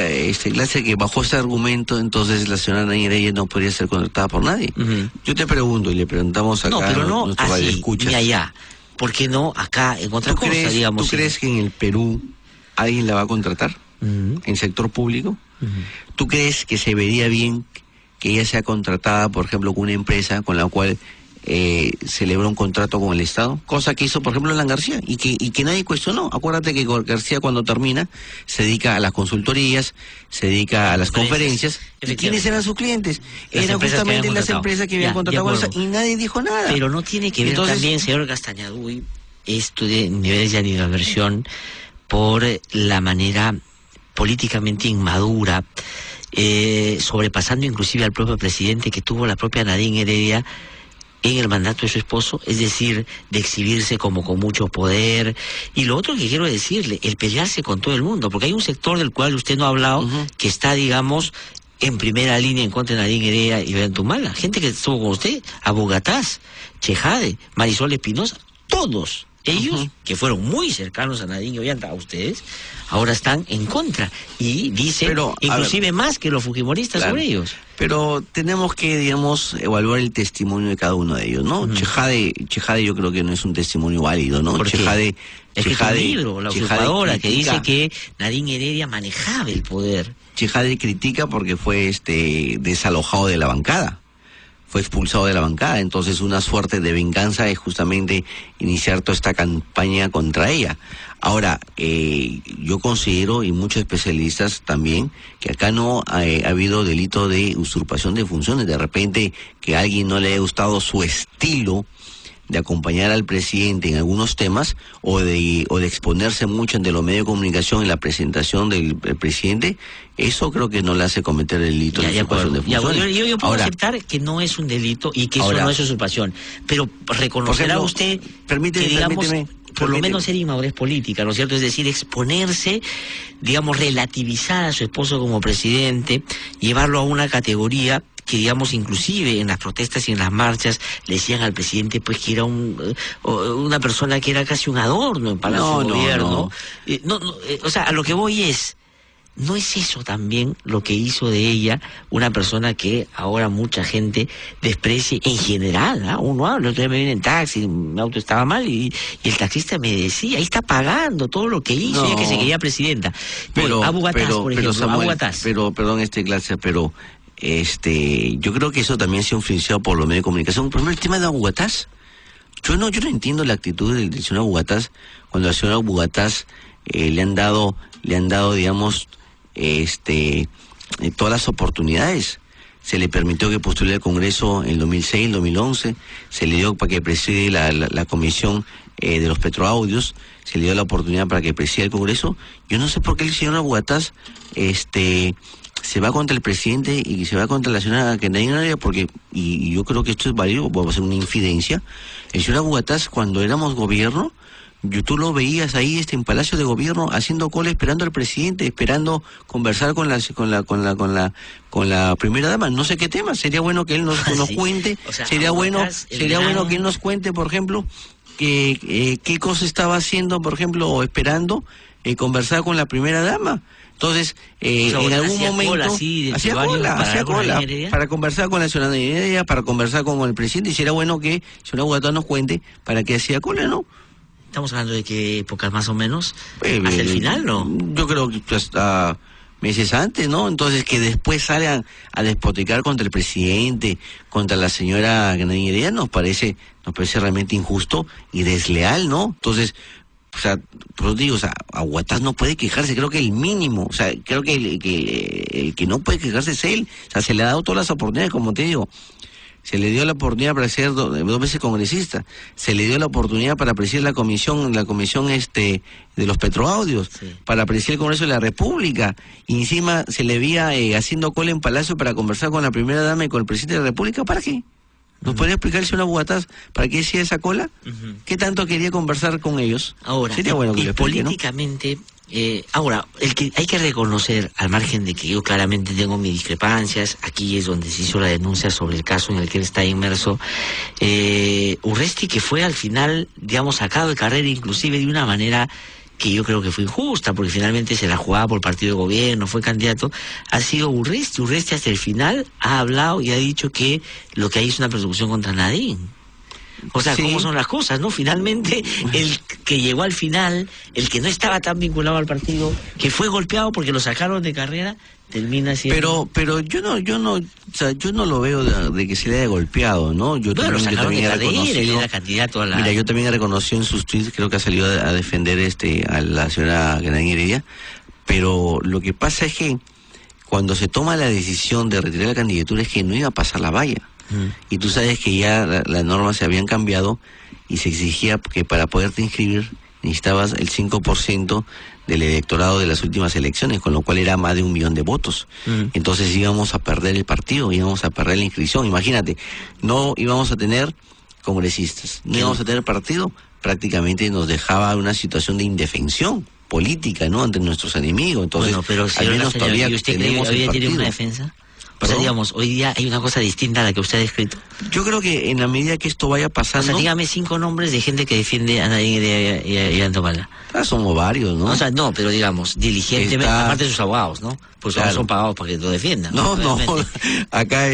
Speaker 2: clase, que bajo este argumento, entonces la señora Nadine Heredia no podría ser contratada por nadie. Yo te pregunto, y le preguntamos acá
Speaker 1: a
Speaker 2: nuestro radioescuchas.
Speaker 1: Ni allá. ¿Por qué no acá en otra cosa, digamos?
Speaker 2: ¿Tú crees que en el Perú alguien la va a contratar? ¿En sector público? ¿Tú crees que se vería bien que ella sea contratada, por ejemplo, con una empresa con la cual celebró un contrato con el Estado, cosa que hizo por ejemplo Alan García y que nadie cuestionó? Acuérdate que García cuando termina se dedica a las consultorías, se dedica a las conferencias. ¿Y quiénes eran sus clientes? Eran justamente las empresas que habían contratado con esa, y nadie dijo nada.
Speaker 1: Pero no tiene que ver también, señor Castañaduy, esto de niveles de animadversión por la manera políticamente inmadura, sobrepasando inclusive al propio presidente que tuvo la propia Nadine Heredia en el mandato de su esposo, es decir, de exhibirse como con mucho poder. Y lo otro que quiero decirle, el pelearse con todo el mundo, porque hay un sector del cual usted no ha hablado, que está, digamos, en primera línea en contra de Nadine Heredia y Ollantumala. Gente que estuvo con usted, Abu Gataz, Chejade, Marisol Espinosa, todos ellos, que fueron muy cercanos a Nadine Ollanta, a ustedes, ahora están en contra y dicen, inclusive más que los fujimoristas sobre ellos.
Speaker 2: Pero tenemos que, digamos, evaluar el testimonio de cada uno de ellos, ¿no? Chejade yo creo que no es un testimonio válido, ¿no?
Speaker 1: Chejade es un libro, La Usurpadora, que dice que Nadine Heredia manejaba el poder.
Speaker 2: Chejade critica porque fue desalojado de la bancada. Fue expulsado de la bancada, entonces una suerte de venganza es justamente iniciar toda esta campaña contra ella. Ahora, yo considero, y muchos especialistas también, que acá no ha habido delito de usurpación de funciones. De repente, que a alguien no le haya gustado su estilo de acompañar al presidente en algunos temas o de exponerse mucho ante los medios de comunicación en la presentación del presidente, eso creo que no le hace cometer el delito de usurpación de funciones.
Speaker 1: Yo puedo aceptar que no es un delito y que eso no es usurpación, pero reconocerá usted que, digamos, por lo menos ser inmadurez política, ¿no es cierto? Es decir, exponerse, digamos, relativizar a su esposo como presidente, llevarlo a una categoría que, digamos, inclusive en las protestas y en las marchas le decían al presidente pues que era una persona que era casi un adorno en Palacio de Gobierno. O sea, a lo que voy es, ¿no es eso también lo que hizo de ella una persona que ahora mucha gente desprecia en general? Uno habla, el otro día me vine en taxi, mi auto estaba mal y el taxista me decía, ahí está pagando todo lo que hizo, ya que se quería presidenta.
Speaker 2: Pero
Speaker 1: Abu Gataz, por ejemplo,
Speaker 2: Samuel,
Speaker 1: Abu Gataz.
Speaker 2: Perdón, clase, pero yo creo que eso también se ha influenciado por los medios de comunicación. Por ejemplo, el tema de Abu Gataz, yo no entiendo la actitud del señor Abu Gataz, cuando al señor Abu Gataz le han dado, digamos, todas las oportunidades. Se le permitió que postule al Congreso en el 2006, el 2011, se le dio para que preside la comisión de los petroaudios, se le dio la oportunidad para que presida el Congreso. Yo no sé por qué el señor Abu Gataz se va contra el presidente y se va contra la señora Kendayén, porque, y yo creo que esto es válido, va a ser una infidencia. El señor Aguataz, cuando éramos gobierno, tú lo veías ahí en Palacio de Gobierno haciendo cola, esperando al presidente, esperando conversar con la primera dama. No sé qué tema, sería bueno que él nos
Speaker 1: Sí.
Speaker 2: cuente,
Speaker 1: O sea,
Speaker 2: sería bueno
Speaker 1: gran...
Speaker 2: que él nos cuente, por ejemplo, qué cosa estaba haciendo, por ejemplo, o esperando conversar con la primera dama. Entonces, en algún momento hacía cola para conversar con la ciudadanía, para conversar con el presidente, y sería bueno que el señor Aguataz nos cuente para qué hacía cola, ¿no?
Speaker 1: Estamos hablando de qué épocas más o menos, hasta el final, ¿no?
Speaker 2: Yo creo que hasta meses antes, ¿no? Entonces que después salgan a despotricar contra el presidente, contra la señora Kendayén, nos parece realmente injusto y desleal, ¿no? Entonces, o sea, pues digo, o sea, Aguataz no puede quejarse, creo que el mínimo, o sea, creo que el que no puede quejarse es él, o sea, se le ha dado todas las oportunidades, como te digo. Se le dio la oportunidad para ser dos veces congresista, se le dio la oportunidad para presidir la comisión de los petroaudios, sí, para presidir el Congreso de la República, y encima se le veía haciendo cola en Palacio para conversar con la primera dama y con el presidente de la República. ¿Para qué? ¿Nos podría explicar el señor Aguataz para qué hacía esa cola? ¿Qué tanto quería conversar con ellos?
Speaker 1: Ahora,
Speaker 2: sería bueno que lo explique,
Speaker 1: políticamente, ¿no? Ahora, hay que reconocer, al margen de que yo claramente tengo mis discrepancias, aquí es donde se hizo la denuncia sobre el caso en el que él está inmerso, Urresti, que fue al final, digamos, sacado de carrera, inclusive de una manera que yo creo que fue injusta, porque finalmente se la jugaba por el partido de gobierno, fue candidato, ha sido Urresti. Urresti hasta el final ha hablado y ha dicho que lo que hay es una persecución contra Nadine. O sea, sí, cómo son las cosas, ¿no? Finalmente, el que llegó al final, el que no estaba tan vinculado al partido, que fue golpeado porque lo sacaron de carrera, termina siendo...
Speaker 2: Pero yo no, o sea, yo no lo veo de que se le haya golpeado, ¿no? Yo
Speaker 1: lo sacaron de carrera, él era candidato a la...
Speaker 2: Mira, yo también he reconocido en sus tweets, creo que ha salido a defender a la señora Kendayén, pero lo que pasa es que cuando se toma la decisión de retirar la candidatura es que no iba a pasar la valla. Y tú sabes que ya las normas se habían cambiado y se exigía que para poderte inscribir necesitabas el 5% del electorado de las últimas elecciones, con lo cual era más de 1 millón de votos. Entonces íbamos a perder el partido, íbamos a perder la inscripción. Imagínate, no íbamos a tener congresistas, no íbamos a tener partido, prácticamente nos dejaba una situación de indefensión política, ¿no?, ante nuestros enemigos. Entonces,
Speaker 1: bueno, pero si
Speaker 2: al menos todavía
Speaker 1: ¿usted
Speaker 2: tenemos
Speaker 1: cree que
Speaker 2: el partido.
Speaker 1: ¿Tiene una defensa? O sea, digamos, hoy día hay una cosa distinta a la que usted ha descrito.
Speaker 2: Yo creo que en la medida que esto vaya pasando...
Speaker 1: O sea, dígame 5 nombres de gente que defiende a Nadine y a Antomala.
Speaker 2: Somos varios, ¿no?
Speaker 1: O sea, no, pero digamos, diligentemente, aparte de sus abogados, ¿no? Pues claro, son pagados para que lo defiendan.
Speaker 2: No, acá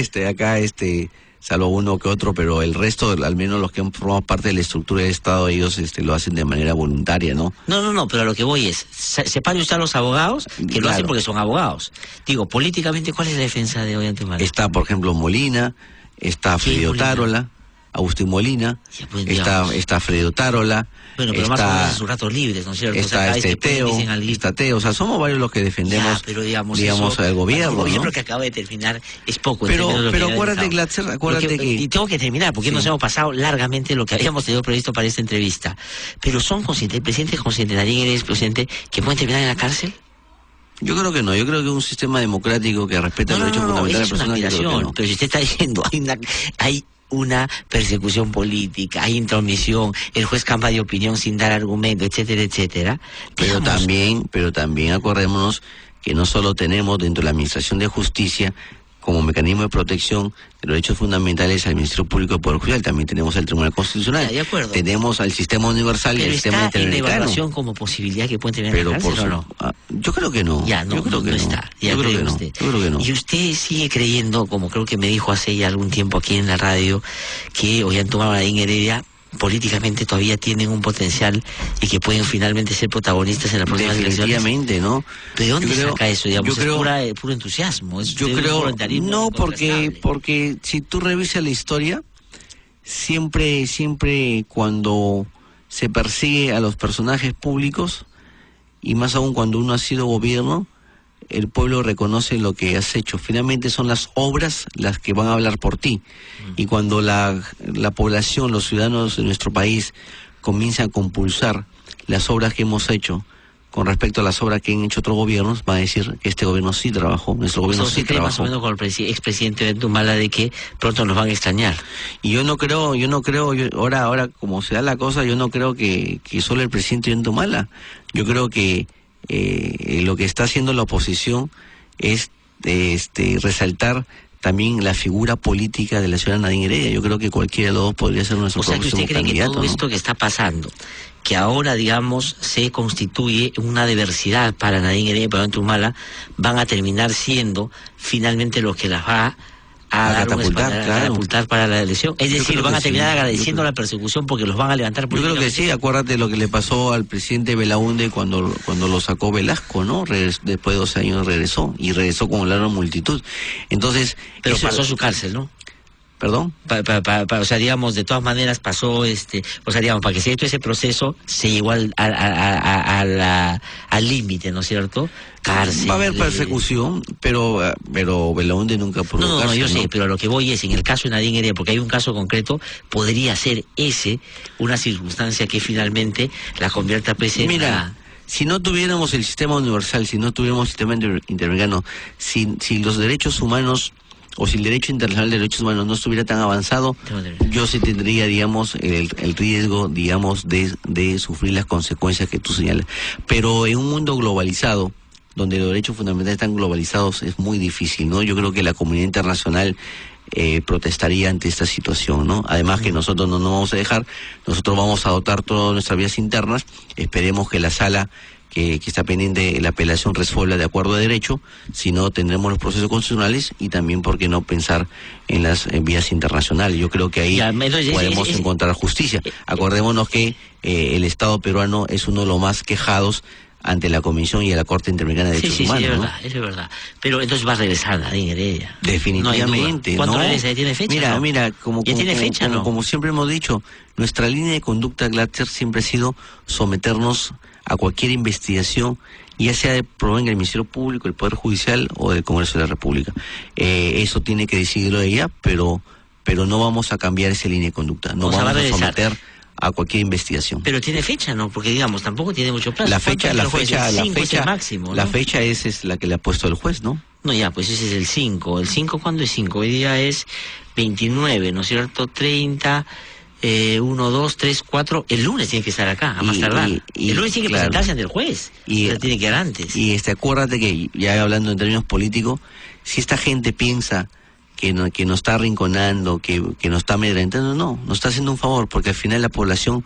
Speaker 2: salvo uno que otro, pero el resto, al menos los que han formado parte de la estructura del Estado, ellos lo hacen de manera voluntaria, ¿no?
Speaker 1: No, pero a lo que voy es, separe usted a los abogados, que lo hacen porque son abogados. Digo, políticamente, ¿cuál es la defensa de Ollanta Humala?
Speaker 2: Está, por ejemplo, Molina, está Freddy Otárola, Agustín Molina,
Speaker 1: pues,
Speaker 2: está Freddy Otárola.
Speaker 1: Bueno, pero más o menos en sus ratos libres, ¿no es cierto?
Speaker 2: Está Teo, o sea, somos varios los que defendemos,
Speaker 1: pero digamos
Speaker 2: al gobierno, ¿no?
Speaker 1: El gobierno que acaba de terminar es poco.
Speaker 2: Pero acuérdate, Glatzer, que...
Speaker 1: Y tengo que terminar, porque nos hemos pasado largamente lo que habíamos tenido previsto para esta entrevista. Pero son conscientes, el presidente es consciente, Nadine es presidente, que pueden terminar en la cárcel.
Speaker 2: Yo creo que no, yo creo que un sistema democrático que respeta los derechos fundamentales de las personas...
Speaker 1: Es una aspiración, pero si usted está diciendo, hay una persecución política, hay intromisión, el juez cambia de opinión sin dar argumento, etcétera, etcétera.
Speaker 2: Pero también acordémonos que no solo tenemos dentro de la Administración de Justicia como mecanismo de protección de los derechos fundamentales al Ministerio Público y Poder Judicial, también tenemos el Tribunal Constitucional,
Speaker 1: de acuerdo,
Speaker 2: tenemos al sistema universal y el sistema interamericano.
Speaker 1: ¿Pero está en evaluación como posibilidad que pueden tener en la cárcel o no?
Speaker 2: Yo creo que no.
Speaker 1: Yo creo que no. Y usted sigue creyendo, como creo que me dijo hace ya algún tiempo aquí en la radio, que Ollanta Humala y Nadine Heredia políticamente todavía tienen un potencial y que pueden finalmente ser protagonistas en las próximas elecciones.
Speaker 2: Definitivamente, ¿no?
Speaker 1: ¿De dónde saca eso? Digamos, es puro entusiasmo.
Speaker 2: Yo creo, no, porque si tú revisas la historia, siempre cuando se persigue a los personajes públicos, y más aún cuando uno ha sido gobierno, el pueblo reconoce lo que has hecho. Finalmente son las obras las que van a hablar por ti. Y cuando la población, los ciudadanos de nuestro país comienzan a compulsar las obras que hemos hecho con respecto a las obras que han hecho otros gobiernos, va a decir que este gobierno sí trabajó, nuestro gobierno sí
Speaker 1: cree
Speaker 2: trabajó.
Speaker 1: Más o menos con el expresidente Ollanta de que pronto nos van a extrañar.
Speaker 2: Y yo no creo, ahora como se da la cosa, yo no creo que solo el presidente Ollanta. Yo creo que lo que está haciendo la oposición es resaltar también la figura política de la señora Nadine Heredia. Yo creo que cualquiera de los dos podría ser nuestro próximo candidato. O sea, que usted cree que
Speaker 1: todo esto que está pasando, que ahora, digamos, se constituye una diversidad para Nadine Heredia y para Ollanta, van a terminar siendo finalmente los que las va a dar catapultar para la elección. Es decir, van a terminar agradeciendo la persecución porque los van a levantar.
Speaker 2: Yo creo que sí, acuérdate lo que le pasó al presidente Belaúnde cuando lo sacó Velasco, ¿no? Después de 12 años regresó con la multitud. Entonces...
Speaker 1: Pero pasó su cárcel, ¿no?
Speaker 2: ¿Perdón?
Speaker 1: O sea, digamos, de todas maneras pasó, o sea, digamos, para que se hecho ese proceso, se llegó al límite, ¿no es cierto? Cárcel.
Speaker 2: Va a haber persecución, pero Belaúnde nunca provocó.
Speaker 1: No, yo sé, pero a lo que voy es, en el caso de Nadine Heredia, porque hay un caso concreto, podría ser una circunstancia que finalmente la convierta en...
Speaker 2: Mira, si no tuviéramos el sistema universal, si no tuviéramos el sistema interamericano, si los derechos humanos o si el derecho internacional de derechos humanos no estuviera tan avanzado, yo sí tendría, digamos, el riesgo, digamos, de sufrir las consecuencias que tú señalas. Pero en un mundo globalizado, donde los derechos fundamentales están globalizados, es muy difícil, ¿no? Yo creo que la comunidad internacional protestaría ante esta situación, ¿no? Además que nosotros no nos vamos a dejar, nosotros vamos a dotar todas nuestras vías internas, esperemos que la sala que está pendiente la apelación resuelva de acuerdo a derecho, si no tendremos los procesos constitucionales y también, ¿por qué no pensar en las vías internacionales? Yo creo que ahí podemos encontrar justicia. Acordémonos que el Estado peruano es uno de los más quejados ante la Comisión y a la Corte Interamericana de Derechos Humanos.
Speaker 1: Sí, es verdad, eso es verdad. Pero entonces va a regresar Nadine Heredia.
Speaker 2: Definitivamente.
Speaker 1: ¿Cuándo regresa? ¿Tiene fecha?
Speaker 2: Mira,
Speaker 1: como
Speaker 2: siempre hemos dicho, nuestra línea de conducta, Glatzer, siempre ha sido someternos a cualquier investigación, ya sea de provenga del Ministerio Público, del Poder Judicial o del Congreso de la República. Eso tiene que decidirlo ella, pero no vamos a cambiar esa línea de conducta. No vamos a someter a cualquier investigación.
Speaker 1: Pero tiene fecha, ¿no? Porque, digamos, tampoco tiene mucho plazo.
Speaker 2: La fecha
Speaker 1: máximo, ¿no?
Speaker 2: La fecha es la que le ha puesto el juez, ¿no?
Speaker 1: No, ya, pues ese es el 5. ¿El 5 cuándo es 5? Hoy día es 29, ¿no es cierto? 30... 1, 2, 3, 4, el lunes tiene que estar acá, a más tardar. El lunes tiene que presentarse ante el juez, tiene que ir antes.
Speaker 2: Y acuérdate que, ya hablando en términos políticicos, si esta gente piensa que nos está arrinconando, que nos está amedrentando, no, nos está haciendo un favor, porque al final la población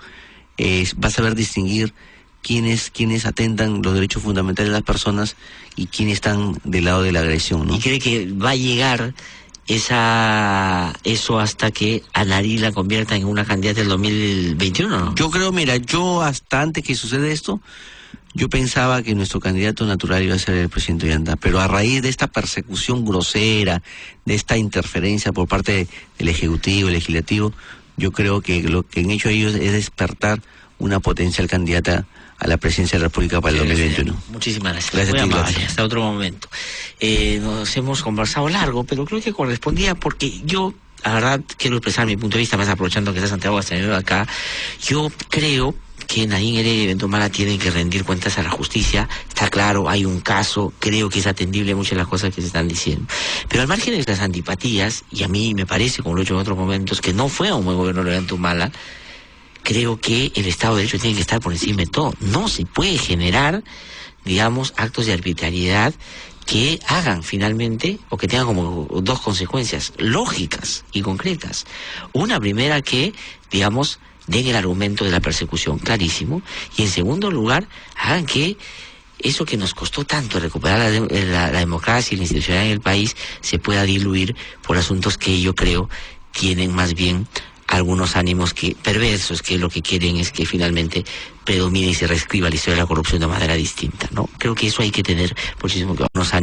Speaker 2: va a saber distinguir quiénes atentan los derechos fundamentales de las personas y quiénes están del lado de la agresión, ¿no?
Speaker 1: ¿Y cree que va a llegar eso hasta que a Nari la convierta en una candidata del 2021, ¿no?
Speaker 2: Yo creo, mira, hasta antes que suceda esto, yo pensaba que nuestro candidato natural iba a ser el presidente Ollanta, pero a raíz de esta persecución grosera, de esta interferencia por parte del Ejecutivo y Legislativo, yo creo que lo que han hecho ellos es despertar una potencial candidata a la presidencia de la República para el 2021.
Speaker 1: Muchísimas gracias.
Speaker 2: Gracias a ti,
Speaker 1: amable. Hasta otro momento. Nos hemos conversado largo, pero creo que correspondía porque yo, la verdad, quiero expresar mi punto de vista, más aprovechando que está Santiago Castañeda acá. Yo creo que Nadine Heredia y Ollanta tienen que rendir cuentas a la justicia. Está claro, hay un caso, creo que es atendible muchas de las cosas que se están diciendo. Pero al margen de las antipatías, y a mí me parece, como lo he hecho en otros momentos, que no fue un buen gobierno de Ollanta, creo que el Estado de Derecho tiene que estar por encima de todo. No se puede generar, digamos, actos de arbitrariedad que hagan finalmente, o que tengan como dos consecuencias lógicas y concretas. Una primera, que, digamos, den el argumento de la persecución, clarísimo, y en segundo lugar, hagan que eso que nos costó tanto recuperar la democracia y la institucionalidad en el país se pueda diluir por asuntos que yo creo tienen más bien algunos ánimos perversos, que lo que quieren es que finalmente predomine y se reescriba la historia de la corrupción de manera distinta, ¿no? Creo que eso hay que tener muchísimo que unos ánimos